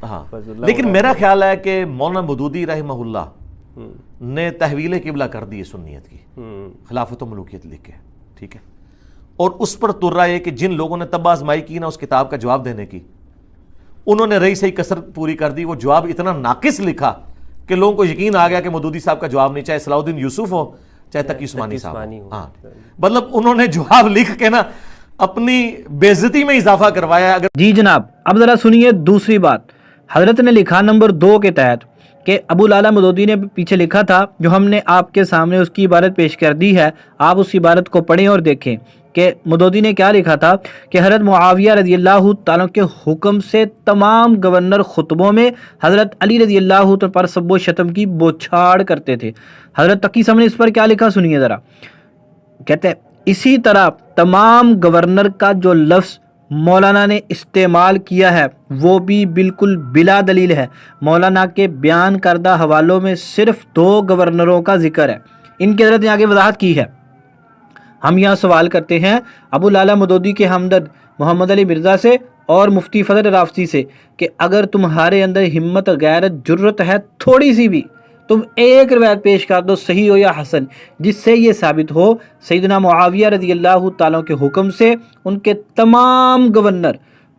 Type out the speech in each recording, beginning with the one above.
ہاں لیکن میرا خیال ہے کہ مولانا مودودی رحمہ اللہ نے تحویل قبلہ کر دی سنیت کی خلافت و ملوکیت لکھ کے، ٹھیک ہے، اور اس پر تر رہا ہے کہ جن لوگوں نے تب آزمائی کی نا اس کتاب کا جواب دینے کی، انہوں نے رہی صحیح کسر پوری کر دی، وہ جواب اتنا ناقص لکھا کہ لوگوں کو یقین آ گیا کہ مودودی صاحب کا جواب نہیں، چاہے صلاح الدین یوسف ہو چاہے تقی عثمانی صاحب ہو. ہاں مطلب انہوں نے جواب لکھ کے نا اپنی بے عزتی میں اضافہ کروایا. اگر جی جناب اب ذرا سنیے دوسری بات. حضرت نے لکھا نمبر 2 کے تحت کہ ابو العلا مودودی نے پیچھے لکھا تھا، جو ہم نے آپ کے سامنے اس کی عبارت پیش کر دی ہے، آپ اس عبارت کو پڑھیں اور دیکھیں کہ مودودی نے کیا لکھا تھا کہ حضرت معاویہ رضی اللہ تعالیٰ کے حکم سے تمام گورنر خطبوں میں حضرت علی رضی اللہ تعالیٰ پر سب و شتم کی بوچھاڑ کرتے تھے. حضرت تقی صاحب نے اس پر کیا لکھا سنیے ذرا. کہتے ہیں اسی طرح تمام گورنر کا جو لفظ مولانا نے استعمال کیا ہے وہ بھی بالکل بلا دلیل ہے. مولانا کے بیان کردہ حوالوں میں صرف 2 گورنروں کا ذکر ہے. ان کی حضرت نے آگے وضاحت کی ہے. ہم یہاں سوال کرتے ہیں ابو العلا مودودی کے ہمدرد محمد علی مرزا سے اور مفتی فضل رافضی سے کہ اگر تمہارے اندر ہمت غیرت جرت ہے تھوڑی سی بھی، تم ایک روایت پیش کر دو صحیح ہو یا حسن جس سے یہ ثابت ہو سیدنا معاویہ رضی اللہ تعالیٰ کے حکم سے ان کے تمام گورنر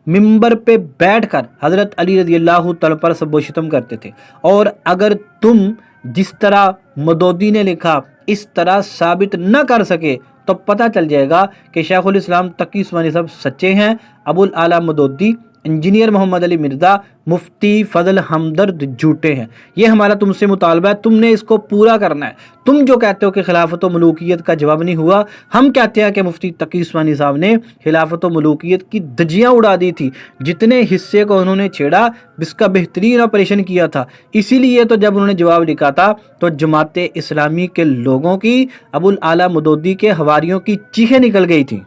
ممبر پہ بیٹھ کر حضرت علی رضی اللہ تعالیٰ پر سب و شتم کرتے تھے. اور اگر تم جس طرح مودودی نے لکھا اس طرح ثابت نہ کر سکے تو پتہ چل جائے گا کہ شیخ الاسلام تقی عثمانی صاحب سچے ہیں، ابو العلا مودودی انجینئر محمد علی مرزا مفتی فضل ہمدرد جھوٹے ہیں. یہ ہمارا تم سے مطالبہ ہے، تم نے اس کو پورا کرنا ہے. تم جو کہتے ہو کہ خلافت و ملوکیت کا جواب نہیں ہوا، ہم کہتے ہیں کہ مفتی تقی عثمانی صاحب نے خلافت و ملوکیت کی دھجیاں اڑا دی تھی. جتنے حصے کو انہوں نے چھیڑا اس کا بہترین آپریشن کیا تھا. اسی لیے تو جب انہوں نے جواب لکھا تھا تو جماعت اسلامی کے لوگوں کی ابو العلا مودودی کے حواریوں کی چیخیں نکل گئی تھیں.